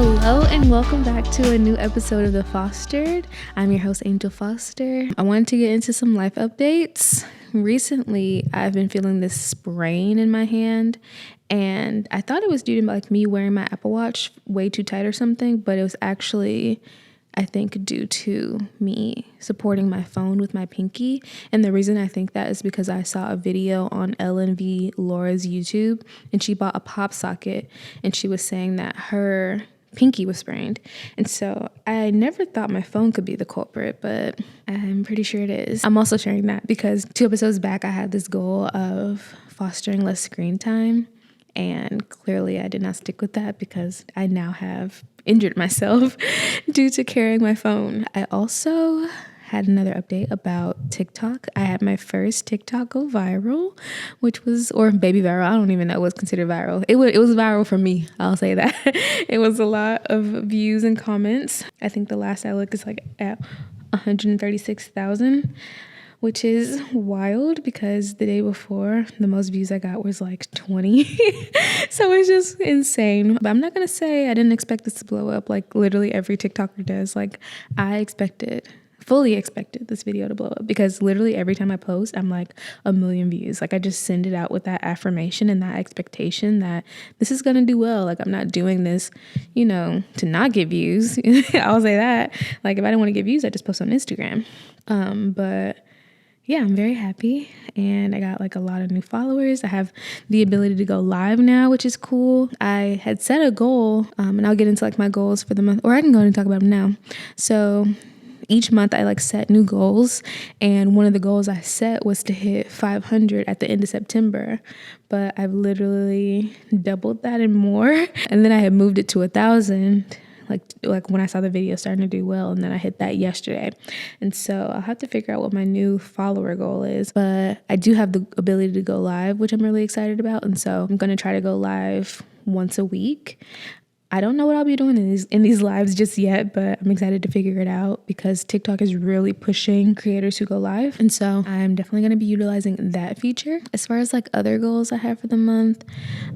Hello and welcome back to a new episode of The Fostered. I'm your host, Angel Foster. I wanted to get into some life updates. Recently, I've been feeling this sprain in my hand, and I thought it was due to like me wearing my Apple Watch way too tight or something, but it was actually, I think, due to me supporting my phone with my pinky. And the reason I think that is because I saw a video on LNV Laura's YouTube, and she bought a pop socket, and she was saying that her pinky was sprained. And so I never thought my phone could be the culprit, but I'm pretty sure it is. I'm also sharing that because 2 episodes back, I had this goal of fostering less screen time. And clearly I did not stick with that because I now have injured myself due to carrying my phone. I also had another update about TikTok. I had my first TikTok go viral, or baby viral. I don't even know what's considered viral. It was viral for me. I'll say that. It was a lot of views and comments. I think the last I looked is like at 136,000. Which is wild because the day before, the most views I got was like 20. So it's just insane. But I'm not going to say I didn't expect this to blow up like literally every TikToker does. Like I fully expected this video to blow up because literally every time I post, I'm like 1 million views. Like I just send it out with that affirmation and that expectation that this is going to do well. Like I'm not doing this, to not get views. I'll say that. Like if I didn't want to get views, I just post on Instagram. But yeah, I'm very happy, and I got like a lot of new followers. I have the ability to go live now, which is cool. I had set a goal, and I'll get into like my goals for the month, or I can go and talk about them now. So each month I like set new goals, and one of the goals I set was to hit 500 at the end of September, but I've literally doubled that and more. And then I had moved it to 1,000. Like when I saw the video starting to do well, and then I hit that yesterday. And so I'll have to figure out what my new follower goal is, but I do have the ability to go live, which I'm really excited about. And so I'm going to try to go live once a week. I don't know what I'll be doing in these lives just yet, but I'm excited to figure it out because TikTok is really pushing creators who go live. And so I'm definitely going to be utilizing that feature. As far as like other goals I have for the month,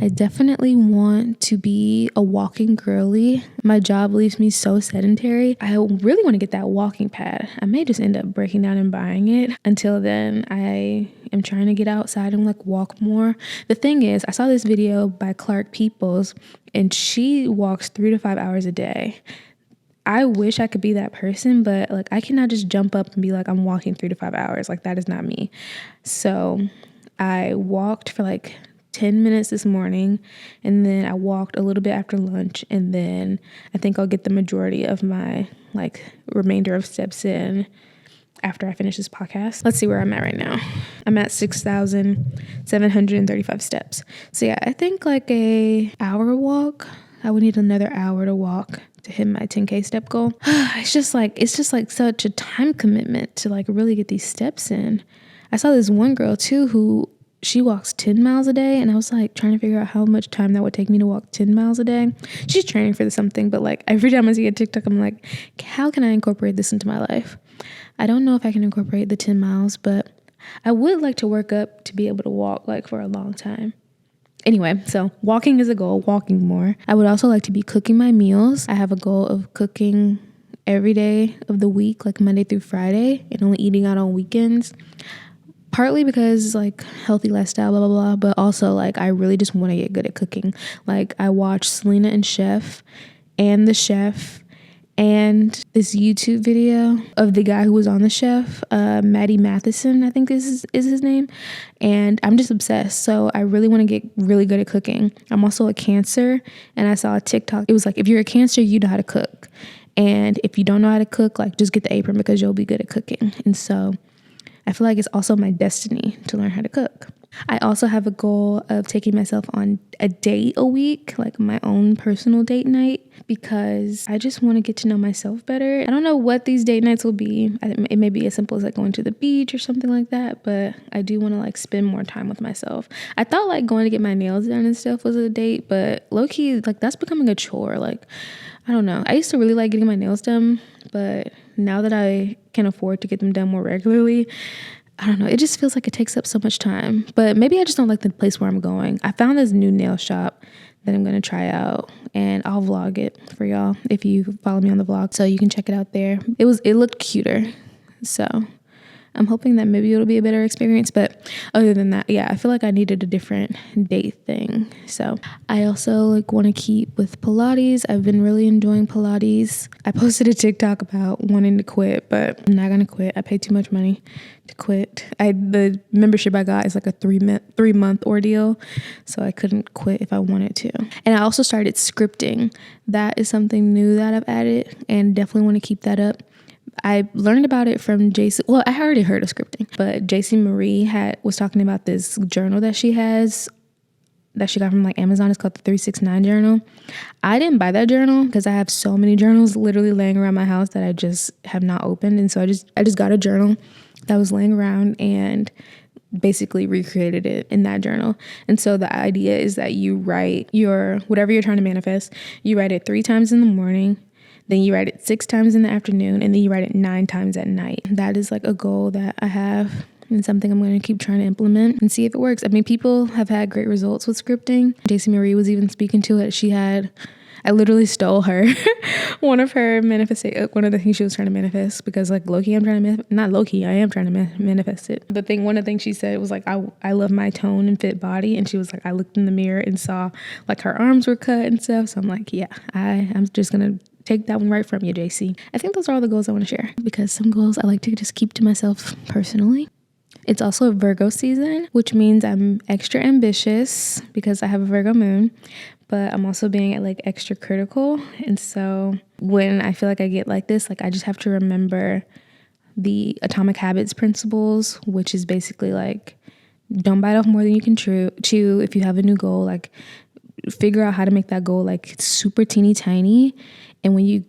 I definitely want to be a walking girly. My job leaves me so sedentary. I really want to get that walking pad. I may just end up breaking down and buying it. Until then, I am trying to get outside and like walk more. The thing is, I saw this video by Clark Peoples, and she walks 3 to 5 hours a day. I wish I could be that person, but like I cannot just jump up and be like, I'm walking 3 to 5 hours. Like that is not me. So I walked for like 10 minutes this morning, and then I walked a little bit after lunch, and then I think I'll get the majority of my like remainder of steps in after I finish this podcast. Let's see where I'm at right now. I'm at 6,735 steps. So yeah, I think like a hour walk. I would need another hour to walk to hit my 10K step goal. It's just like such a time commitment to like really get these steps in. I saw this one girl too who she walks 10 miles a day, and I was like trying to figure out how much time that would take me to walk 10 miles a day. She's training for something, but like every time I see a TikTok, I'm like, how can I incorporate this into my life? I don't know if I can incorporate the 10 miles, but I would like to work up to be able to walk like for a long time. Anyway, so walking is a goal, walking more. I would also like to be cooking my meals. I have a goal of cooking every day of the week, like Monday through Friday, and only eating out on weekends. Partly because like healthy lifestyle, blah, blah, blah, but also like I really just want to get good at cooking. Like I watched Selena and Chef and The Chef and this YouTube video of the guy who was on The Chef, Maddie Matheson, I think is his name. And I'm just obsessed. So I really want to get really good at cooking. I'm also a Cancer, and I saw a TikTok. It was like, if you're a Cancer, you know how to cook. And if you don't know how to cook, like just get the apron because you'll be good at cooking. And so I feel like it's also my destiny to learn how to cook. I also have a goal of taking myself on a date a week, like my own personal date night, because I just want to get to know myself better. I don't know what these date nights will be. It may be as simple as like going to the beach or something like that, but I do want to like spend more time with myself. I thought like going to get my nails done and stuff was a date, but low-key, like that's becoming a chore. Like, I don't know. I used to really like getting my nails done, but now that I can afford to get them done more regularly, I don't know. It just feels like it takes up so much time. But maybe I just don't like the place where I'm going. I found this new nail shop that I'm going to try out, and I'll vlog it for y'all if you follow me on the vlog, so you can check it out there. It looked cuter, so I'm hoping that maybe it'll be a better experience. But other than that, yeah, I feel like I needed a different date thing. So I also like want to keep with Pilates. I've been really enjoying Pilates. I posted a TikTok about wanting to quit, but I'm not gonna quit. I paid too much money to quit. The membership I got is like a 3-month ordeal, so I couldn't quit if I wanted to. And I also started scripting. That is something new that I've added, and definitely want to keep that up. I learned about it from JC. Well, I already heard of scripting, but JC Marie was talking about this journal that she has that she got from like Amazon. It's called the 369 journal. I didn't buy that journal because I have so many journals literally laying around my house that I just have not opened. And so I just got a journal that was laying around and basically recreated it in that journal. And so the idea is that you write whatever you're trying to manifest, you write it 3 times in the morning, then you write it 6 times in the afternoon, and then you write it 9 times at night. That is like a goal that I have and something I'm going to keep trying to implement and see if it works. I mean, people have had great results with scripting. JC Marie was even speaking to it. I literally stole her, one of the things she was trying to manifest, because like I am trying to manifest it. One of the things she said was like, I love my tone and fit body. And she was like, I looked in the mirror and saw like her arms were cut and stuff. So I'm like, yeah, I'm just going to take that one right from you, JC. I think those are all the goals I want to share, because some goals I like to just keep to myself personally. It's also a Virgo season, which means I'm extra ambitious because I have a Virgo moon, but I'm also being like extra critical. And so when I feel like I get like this, like I just have to remember the Atomic Habits principles, which is basically like, don't bite off more than you can chew. If you have a new goal, like figure out how to make that goal like super teeny tiny. And when you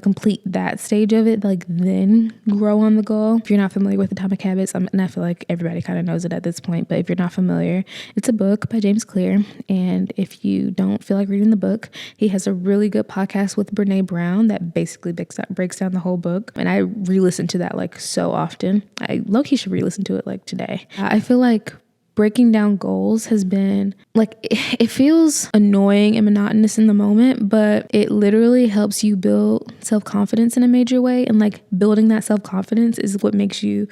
complete that stage of it, like then grow on the goal. If you're not familiar with Atomic Habits, and I feel like everybody kind of knows it at this point, but if you're not familiar, it's a book by James Clear. And if you don't feel like reading the book, he has a really good podcast with Brene Bown that basically breaks down the whole book. And I re-listen to that like so often. I low-key should re-listen to it like today. I feel like breaking down goals has been like, it feels annoying and monotonous in the moment, but it literally helps you build self-confidence in a major way. And like building that self-confidence is what makes you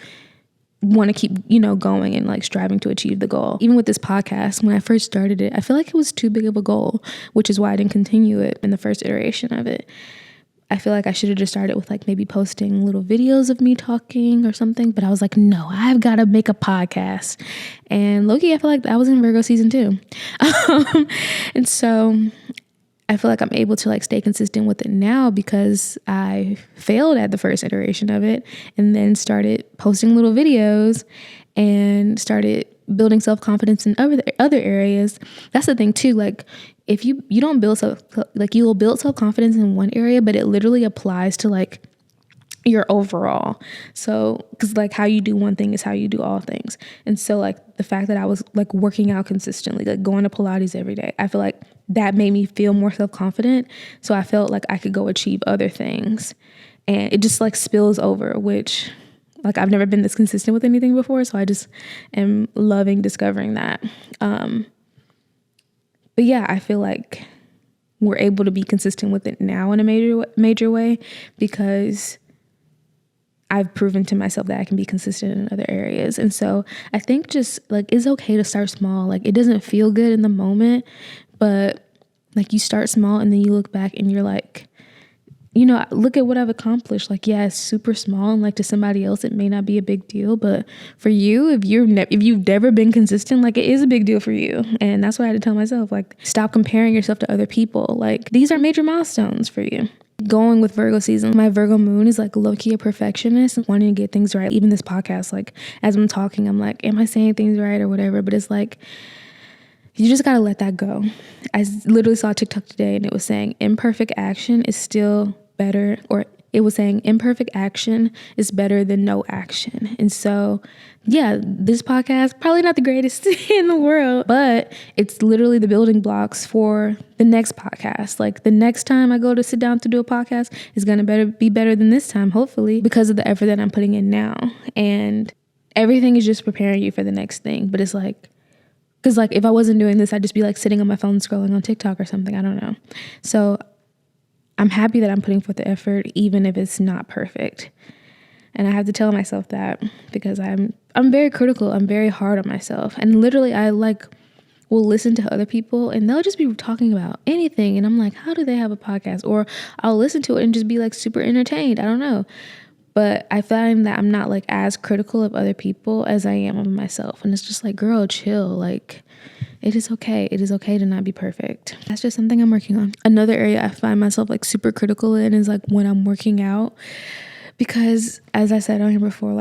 want to keep, going and like striving to achieve the goal. Even with this podcast, when I first started it, I feel like it was too big of a goal, which is why I didn't continue it in the first iteration of it. I feel like I should have just started with like maybe posting little videos of me talking or something. But I was like, no, I've got to make a podcast. And low-key, I feel like I was in Virgo season too. And so I feel like I'm able to like stay consistent with it now because I failed at the first iteration of it and then started posting little videos and started building self-confidence in other areas. That's the thing too. Like if you don't build you will build self-confidence in one area, but it literally applies to like your overall. So, because like how you do one thing is how you do all things. And so like the fact that I was like working out consistently, like going to Pilates every day, I feel like that made me feel more self-confident. So I felt like I could go achieve other things, and it just like spills over, which like I've never been this consistent with anything before. So I just am loving discovering that. But yeah, I feel like we're able to be consistent with it now in a major way because I've proven to myself that I can be consistent in other areas. And so I think just like it's okay to start small. Like it doesn't feel good in the moment, but like you start small and then you look back and you're like, look at what I've accomplished. Like, yeah, it's super small, and like to somebody else, it may not be a big deal, but for you, if you've never been consistent, like it is a big deal for you. And that's what I had to tell myself, like, stop comparing yourself to other people. Like these are major milestones for you. Going with Virgo season, my Virgo moon is like low-key a perfectionist and wanting to get things right. Even this podcast, like as I'm talking, I'm like, am I saying things right or whatever? But it's like, you just got to let that go. I literally saw a TikTok today and it was saying imperfect action is still better, or it was saying imperfect action is better than no action. And so, yeah, this podcast, probably not the greatest in the world, but it's literally the building blocks for the next podcast. Like the next time I go to sit down to do a podcast is going to be better than this time, hopefully, because of the effort that I'm putting in now. And everything is just preparing you for the next thing. But it's like, Because like if I wasn't doing this, I'd just be like sitting on my phone scrolling on TikTok or something. I don't know. So I'm happy that I'm putting forth the effort, even if it's not perfect. And I have to tell myself that, because I'm very critical. I'm very hard on myself. And literally I like will listen to other people and they'll just be talking about anything. And I'm like, how do they have a podcast? Or I'll listen to it and just be like super entertained. I don't know. But I find that I'm not like as critical of other people as I am of myself. And it's just like, girl, chill. Like, it is okay. It is okay to not be perfect. That's just something I'm working on. Another area I find myself like super critical in is like when I'm working out. Because as I said on here before,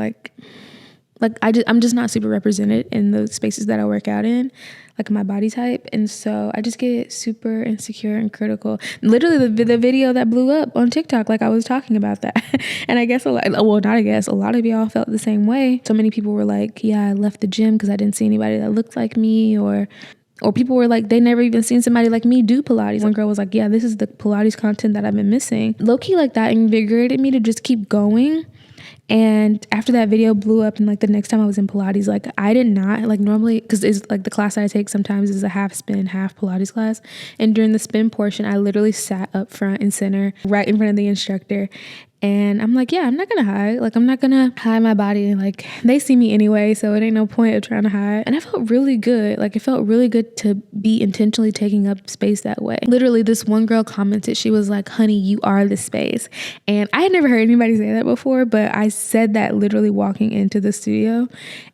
I'm just not super represented in the spaces that I work out in, like my body type. And so I just get super insecure and critical. Literally the video that blew up on TikTok, like I was talking about that. And I guess a lot of y'all felt the same way. So many people were like, yeah, I left the gym because I didn't see anybody that looked like me, or people were like, they never even seen somebody like me do Pilates. One girl was like, yeah, this is the Pilates content that I've been missing. Low-key, like that invigorated me to just keep going. And after that video blew up and like the next time I was in Pilates, like I did not like normally, because it's like the class that I take sometimes is a half spin, half Pilates class. And during the spin portion, I literally sat up front and center right in front of the instructor. And I'm like, yeah, I'm not going to hide. Like, I'm not going to hide my body. Like, they see me anyway, so it ain't no point of trying to hide. And I felt really good. Like, it felt really good to be intentionally taking up space that way. Literally, this one girl commented, she was like, honey, you are the space. And I had never heard anybody say that before, but I said that literally walking into the studio.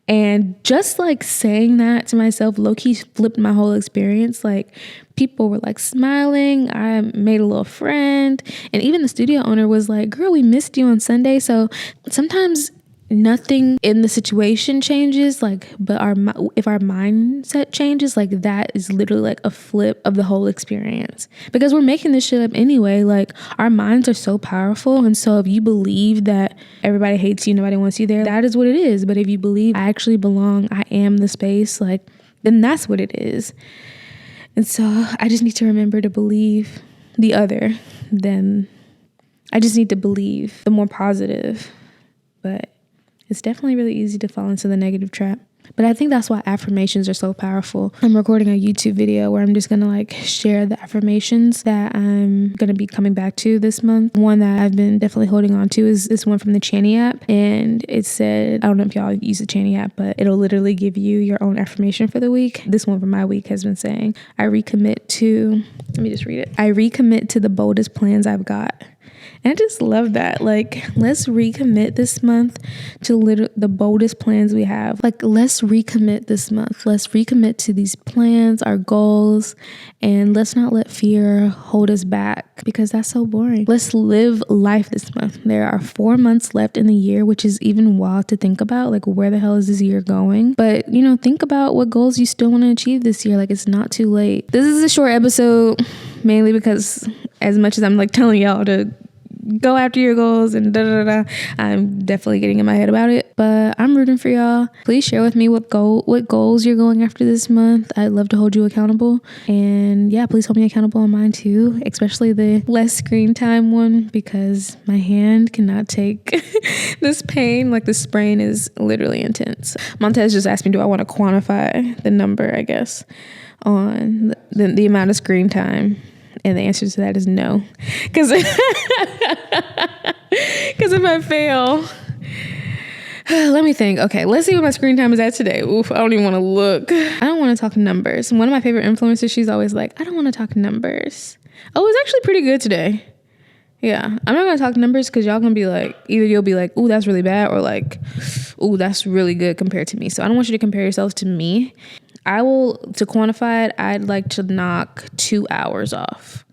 And just like saying that to myself low-key flipped my whole experience. Like, people were like smiling. I made a little friend. And even the studio owner was like, girl, we missed you on Sunday. So sometimes nothing in the situation changes, like, but if our mindset changes, like that is literally like a flip of the whole experience, because we're making this shit up anyway. Like, our minds are so powerful. And so if you believe that everybody hates you, nobody wants you there, that is what it is. But if you believe I actually belong, I am the space, like, then that's what it is. And so I just need to remember to believe the other. Then I just need to believe the more positive. But it's definitely really easy to fall into the negative trap. But I think that's why affirmations are so powerful. I'm recording a YouTube video where I'm just going to like share the affirmations that I'm going to be coming back to this month. One that I've been definitely holding on to is this one from the Channy app. And it said, I don't know if y'all use the Channy app, but it'll literally give you your own affirmation for the week. This one for my week has been saying, I recommit to the boldest plans I've got. And I just love that. Like, let's recommit this month to the boldest plans we have. Like, let's recommit this month. Let's recommit to these plans, our goals, and let's not let fear hold us back, because that's so boring. Let's live life this month. There are 4 months left in the year, which is even wild to think about. Like, where the hell is this year going? But, think about what goals you still want to achieve this year. Like, it's not too late. This is a short episode, mainly because as much as I'm like telling y'all to go after your goals and I'm definitely getting in my head about it, but I'm rooting for y'all. Please share with me what goals you're going after this month. I'd love to hold you accountable. And yeah, please hold me accountable on mine too, especially the less screen time one, because my hand cannot take this pain. Like, the sprain is literally intense. Montez just asked me, do I want to quantify the number, I guess, on the amount of screen time? And the answer to that is no. Because if I fail, let me think. Okay, let's see what my screen time is at today. Oof, I don't even want to look. I don't want to talk numbers. One of my favorite influencers, she's always like, I don't want to talk numbers. Oh, it's actually pretty good today. Yeah, I'm not going to talk numbers because y'all going to be like, either you'll be like, ooh, that's really bad, or like, ooh, that's really good compared to me. So I don't want you to compare yourselves to me. To quantify it, I'd like to knock 2 hours off.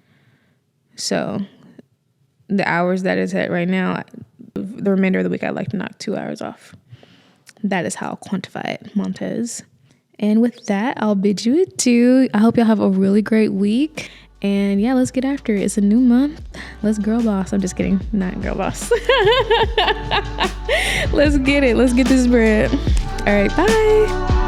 So the hours that it's at right now, the remainder of the week, I'd like to knock 2 hours off. That is how I'll quantify it, Montez. And with that, I'll bid you adieu. I hope y'all have a really great week. And yeah, let's get after it. It's a new month. Let's girl boss. I'm just kidding. Not girl boss. Let's get it. Let's get this bread. All right, bye.